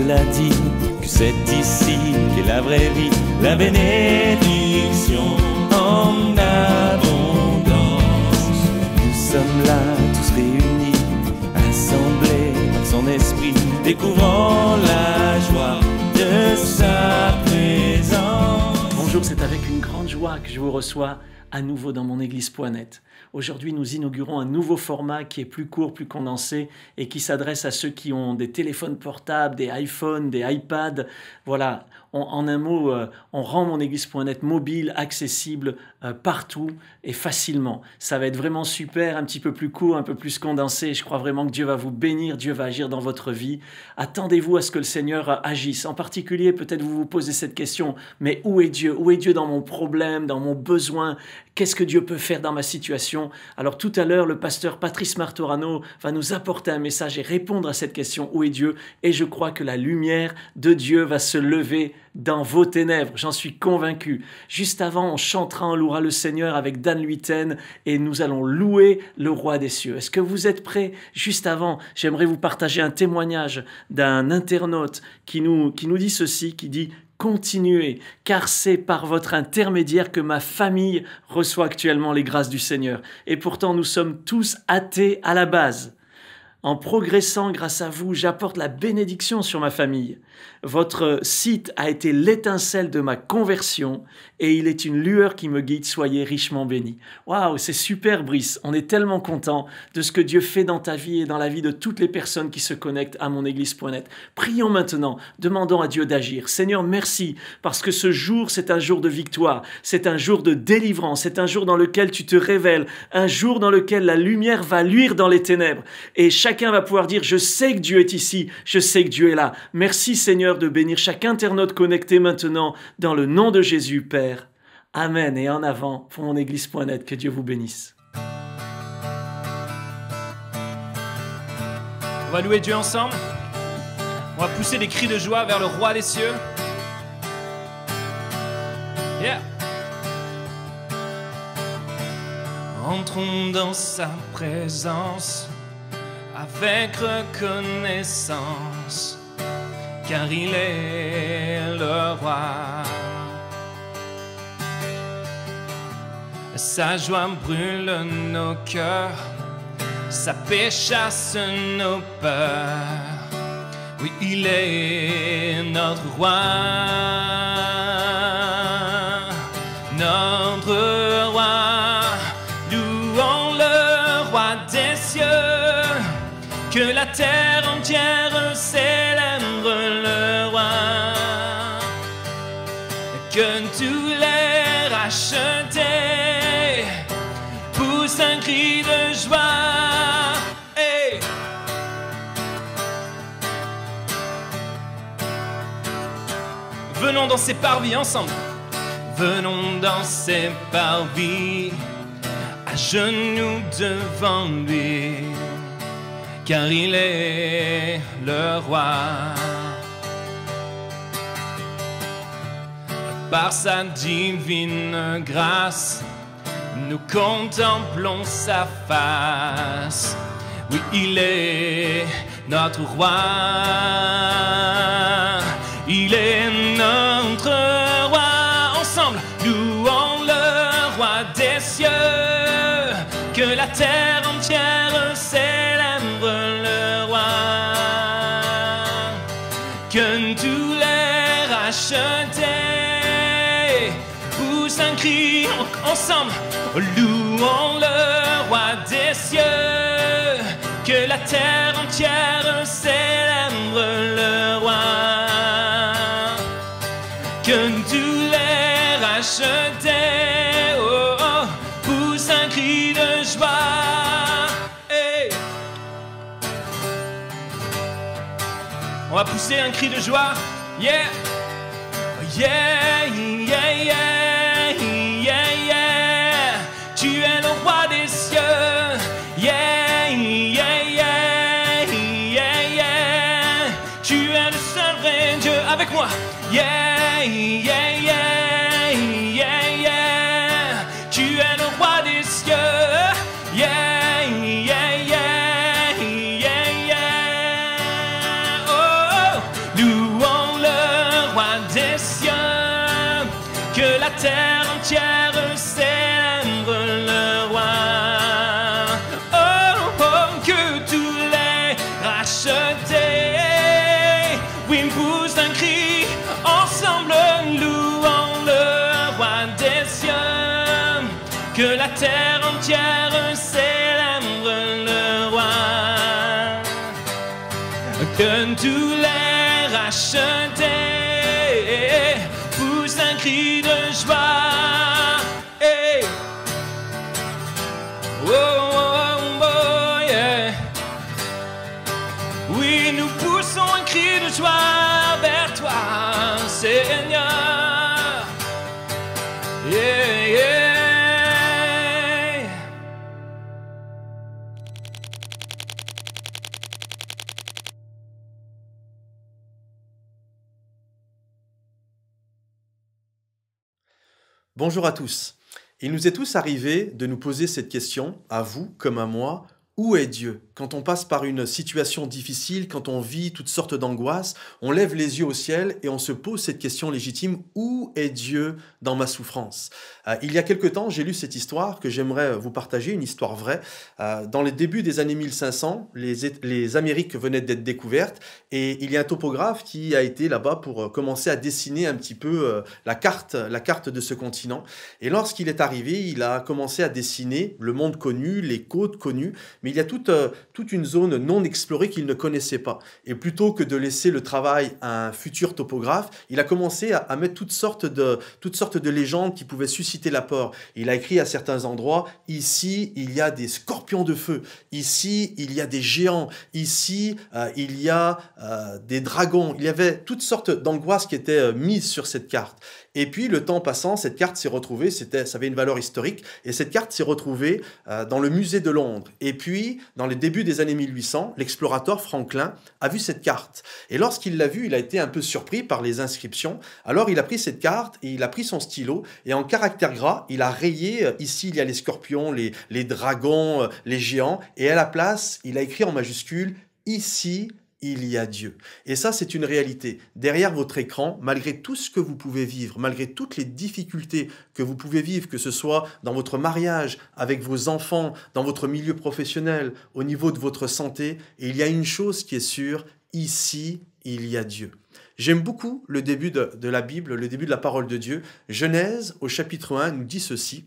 l'a dit, que c'est ici qu'est la vraie vie, la bénédiction en abondance. Nous sommes là tous réunis, assemblés par son esprit, découvrant la joie de sa présence. Bonjour, c'est avec une grande joie que je vous reçois à nouveau dans mon église.net. Aujourd'hui, nous inaugurons un nouveau format qui est plus court, plus condensé et qui s'adresse à ceux qui ont des téléphones portables, des iPhones, des iPads. Voilà, en un mot, on rend mon église.net mobile, accessible partout et facilement. Ça va être vraiment super, un petit peu plus court, un peu plus condensé. Je crois vraiment que Dieu va vous bénir, Dieu va agir dans votre vie. Attendez-vous à ce que le Seigneur agisse. En particulier, peut-être vous vous posez cette question, mais où est Dieu? Où est Dieu dans mon problème, dans mon besoin? Qu'est-ce que Dieu peut faire dans ma situation? Alors tout à l'heure, le pasteur Patrice Martorano va nous apporter un message et répondre à cette question, où est Dieu? Et je crois que la lumière de Dieu va se lever dans vos ténèbres, j'en suis convaincu. Juste avant, on chantera, on louera le Seigneur avec Dan Luyten et nous allons louer le roi des cieux. Est-ce que vous êtes prêts? Juste avant, j'aimerais vous partager un témoignage d'un internaute qui nous dit ceci, qui dit: continuez, car c'est par votre intermédiaire que ma famille reçoit actuellement les grâces du Seigneur. Et pourtant, nous sommes tous athées à la base. En progressant grâce à vous, j'apporte la bénédiction sur ma famille. Votre site a été l'étincelle de ma conversion et il est une lueur qui me guide. Soyez richement bénis. Waouh, c'est super, Brice. On est tellement content de ce que Dieu fait dans ta vie et dans la vie de toutes les personnes qui se connectent à monéglise.net. Prions maintenant, demandons à Dieu d'agir. Seigneur, merci parce que ce jour, c'est un jour de victoire. C'est un jour de délivrance. C'est un jour dans lequel tu te révèles. Un jour dans lequel la lumière va luire dans les ténèbres. Et chacun va pouvoir dire: je sais que Dieu est ici. Je sais que Dieu est là. Merci, Seigneur, de bénir chaque internaute connecté maintenant dans le nom de Jésus, Père. Amen. Et en avant pour mon église.net. Que Dieu vous bénisse. On va louer Dieu ensemble. On va pousser des cris de joie vers le roi des cieux. Yeah. Entrons dans sa présence avec reconnaissance, car il est le roi. Sa joie brûle nos cœurs, sa paix chasse nos peurs. Oui, il est notre roi, notre roi. Louons le roi des cieux, que la terre entière célèbre le roi, que tous les rachetés poussent un cri de joie. Hey! Venons danser parvis ensemble. Venons danser parvis, à genoux devant lui, car il est le roi. Par sa divine grâce, nous contemplons sa face. Oui, il est notre roi. Il est notre roi. Ensemble, louons le roi des cieux, que la terre entière célèbre le roi, que tous les rachetés poussent un cri ensemble. Louons le roi des cieux, que la terre entière célèbre le roi, que tous les rachetés poussent un cri de joie. Hey! On va pousser un cri de joie. Yeah! Yeah, yeah, yeah, yeah, yeah. Tu es le roi des cieux. Yeah, yeah, yeah, yeah, yeah. Tu es le seul vrai Dieu. Avec moi. Yeah, yeah, yeah, yeah, yeah. Tu es le roi des cieux. Yeah, yeah, yeah, yeah, yeah. Oh, oh. terre entière célèbre le roi. Oh, oh, que tous les rachetés, oui, poussent un cri ensemble, louant le roi des cieux. Que la terre entière célèbre le roi. Que tous les rachetés poussent un cri de joie. Hey. Oh, oh, oh, yeah. Oui, nous poussons un cri de joie vers toi, Seigneur. Yeah, yeah. Bonjour à tous. Il nous est tous arrivé de nous poser cette question, à vous comme à moi, où est Dieu? Quand on passe par une situation difficile, quand on vit toutes sortes d'angoisses, on lève les yeux au ciel et on se pose cette question légitime, où est Dieu dans ma souffrance? Il y a quelque temps, j'ai lu cette histoire que j'aimerais vous partager, une histoire vraie. Dans les débuts des années 1500, les Amériques venaient d'être découvertes et il y a un topographe qui a été là-bas pour commencer à dessiner un petit peu la carte de ce continent. Et lorsqu'il est arrivé, il a commencé à dessiner le monde connu, les côtes connues, mais il y a toute une zone non explorée qu'il ne connaissait pas. Et plutôt que de laisser le travail à un futur topographe, il a commencé à mettre toutes sortes de légendes qui pouvaient susciter la peur. Il a écrit à certains endroits, ici il y a des scorpions de feu, ici il y a des géants, ici il y a des dragons. Il y avait toutes sortes d'angoisses qui étaient mises sur cette carte. Et puis, le temps passant, cette carte s'est retrouvée, ça avait une valeur historique, et cette carte s'est retrouvée dans le musée de Londres. Et puis, dans les débuts des années 1800, l'explorateur Franklin a vu cette carte. Et lorsqu'il l'a vue, il a été un peu surpris par les inscriptions. Alors, il a pris cette carte, et il a pris son stylo, et en caractère gras, il a rayé, ici, il y a les scorpions, les dragons, les géants, et à la place, il a écrit en majuscule, ici, il y a Dieu. Et ça, c'est une réalité. Derrière votre écran, malgré tout ce que vous pouvez vivre, malgré toutes les difficultés que vous pouvez vivre, que ce soit dans votre mariage, avec vos enfants, dans votre milieu professionnel, au niveau de votre santé, il y a une chose qui est sûre, ici, il y a Dieu. J'aime beaucoup le début de la Bible, le début de la parole de Dieu. Genèse, au chapitre 1, nous dit ceci.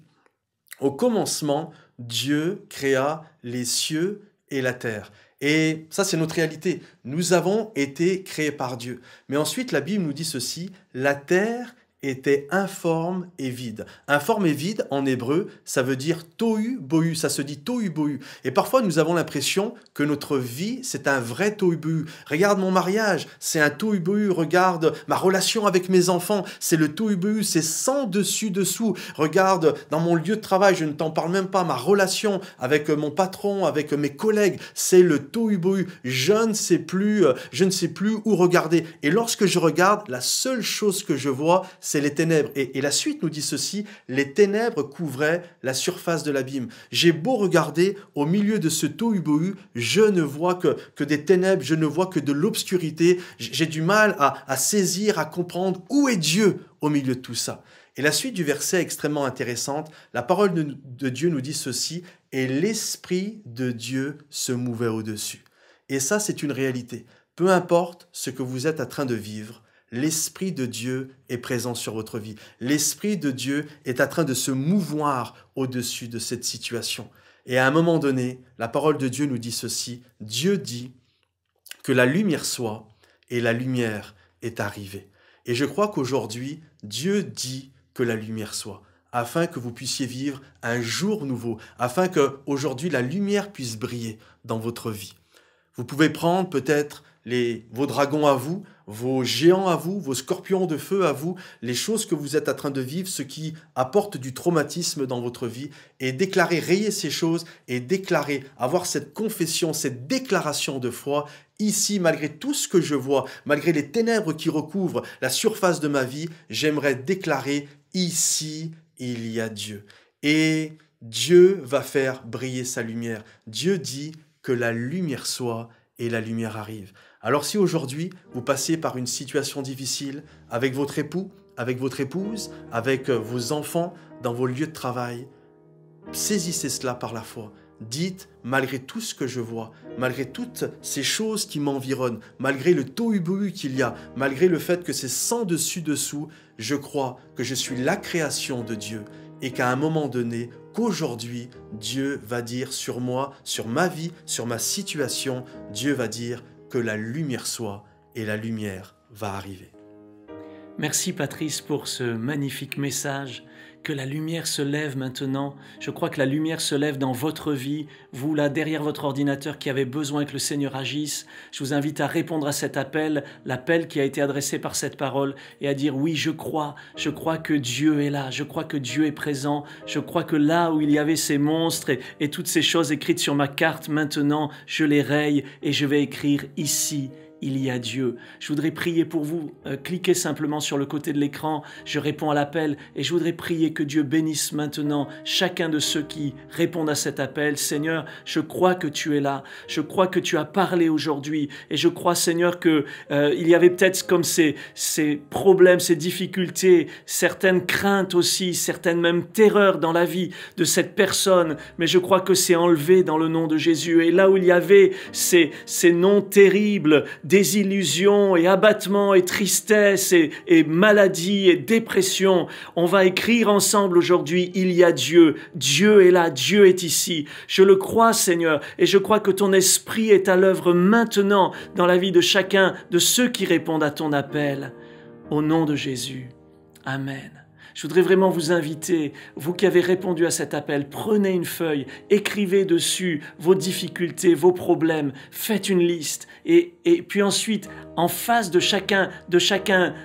Au commencement, Dieu créa les cieux et la terre. Et ça, c'est notre réalité. Nous avons été créés par Dieu. Mais ensuite, la Bible nous dit ceci, la terre était informe et vide. Informe et vide, en hébreu, ça veut dire tohu bohu, ça se dit tohu bohu. Et parfois, nous avons l'impression que notre vie, c'est un vrai tohu bohu. Regarde mon mariage, c'est un tohu bohu. Regarde ma relation avec mes enfants, c'est le tohu bohu, c'est sans dessus dessous. Regarde dans mon lieu de travail, je ne t'en parle même pas, ma relation avec mon patron, avec mes collègues, c'est le tohu bohu. Je ne sais plus où regarder. Et lorsque je regarde, la seule chose que je vois, c'est les ténèbres. Et la suite nous dit ceci, les ténèbres couvraient la surface de l'abîme. J'ai beau regarder au milieu de ce tohu-bohu, je ne vois que des ténèbres, je ne vois que de l'obscurité. J'ai du mal à saisir, à comprendre où est Dieu au milieu de tout ça. Et la suite du verset est extrêmement intéressante. La parole de Dieu nous dit ceci, et l'Esprit de Dieu se mouvait au-dessus. Et ça, c'est une réalité. Peu importe ce que vous êtes en train de vivre, l'Esprit de Dieu est présent sur votre vie. L'Esprit de Dieu est en train de se mouvoir au-dessus de cette situation. Et à un moment donné, la parole de Dieu nous dit ceci. Dieu dit que la lumière soit et la lumière est arrivée. Et je crois qu'aujourd'hui, Dieu dit que la lumière soit, afin que vous puissiez vivre un jour nouveau, afin qu'aujourd'hui la lumière puisse briller dans votre vie. Vous pouvez prendre peut-être vos dragons à vous, vos géants à vous, vos scorpions de feu à vous, les choses que vous êtes en train de vivre, ce qui apporte du traumatisme dans votre vie, et déclarer, rayer ces choses et déclarer, avoir cette confession, cette déclaration de foi. Ici, malgré tout ce que je vois, malgré les ténèbres qui recouvrent la surface de ma vie, j'aimerais déclarer, ici, il y a Dieu. Et Dieu va faire briller sa lumière. Dieu dit que la lumière soit et la lumière arrive. Alors si aujourd'hui, vous passez par une situation difficile avec votre époux, avec votre épouse, avec vos enfants, dans vos lieux de travail. Saisissez cela par la foi. Dites, malgré tout ce que je vois, malgré toutes ces choses qui m'environnent, malgré le tohu-bohu qu'il y a, malgré le fait que c'est sans dessus-dessous, je crois que je suis la création de Dieu et qu'à un moment donné, qu'aujourd'hui, Dieu va dire sur moi, sur ma vie, sur ma situation, Dieu va dire que la lumière soit et la lumière va arriver. Merci Patrice pour ce magnifique message. Que la lumière se lève maintenant. Je crois que la lumière se lève dans votre vie. Vous là, derrière votre ordinateur qui avez besoin que le Seigneur agisse, je vous invite à répondre à cet appel, l'appel qui a été adressé par cette parole, et à dire oui, je crois que Dieu est là, je crois que Dieu est présent, je crois que là où il y avait ces monstres et toutes ces choses écrites sur ma carte, maintenant, je les raye et je vais écrire ici. Il y a Dieu. Je voudrais prier pour vous. Cliquez simplement sur le côté de l'écran. Je réponds à l'appel et je voudrais prier que Dieu bénisse maintenant chacun de ceux qui répondent à cet appel. Seigneur, je crois que tu es là. Je crois que tu as parlé aujourd'hui et je crois, Seigneur, que il y avait peut-être comme ces problèmes, ces difficultés, certaines craintes aussi, certaines même terreurs dans la vie de cette personne. Mais je crois que c'est enlevé dans le nom de Jésus. Et là où il y avait ces noms terribles, désillusion et abattement et tristesse et maladie et dépression. On va écrire ensemble aujourd'hui, il y a Dieu. Dieu est là, Dieu est ici. Je le crois, Seigneur, et je crois que ton esprit est à l'œuvre maintenant dans la vie de chacun de ceux qui répondent à ton appel. Au nom de Jésus. Amen. Je voudrais vraiment vous inviter, vous qui avez répondu à cet appel, prenez une feuille, écrivez dessus vos difficultés, vos problèmes, faites une liste et puis ensuite, en face de chacun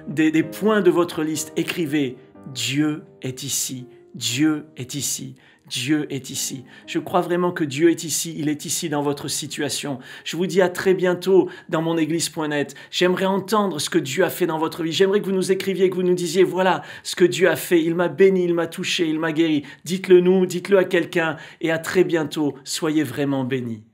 des points de votre liste, écrivez « Dieu est ici, Dieu est ici ». Dieu est ici. Je crois vraiment que Dieu est ici. Il est ici dans votre situation. Je vous dis à très bientôt dans monéglise.net. J'aimerais entendre ce que Dieu a fait dans votre vie. J'aimerais que vous nous écriviez, que vous nous disiez, voilà ce que Dieu a fait. Il m'a béni, il m'a touché, il m'a guéri. Dites-le nous, dites-le à quelqu'un et à très bientôt. Soyez vraiment bénis.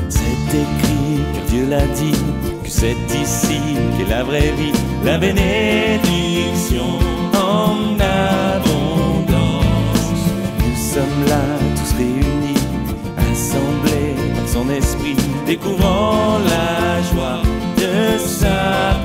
C'est écrit, car Dieu l'a dit, que c'est ici qu'est la vraie vie, la bénédiction en abondance. Nous sommes là tous réunis, assemblés par son esprit, découvrant la joie de sa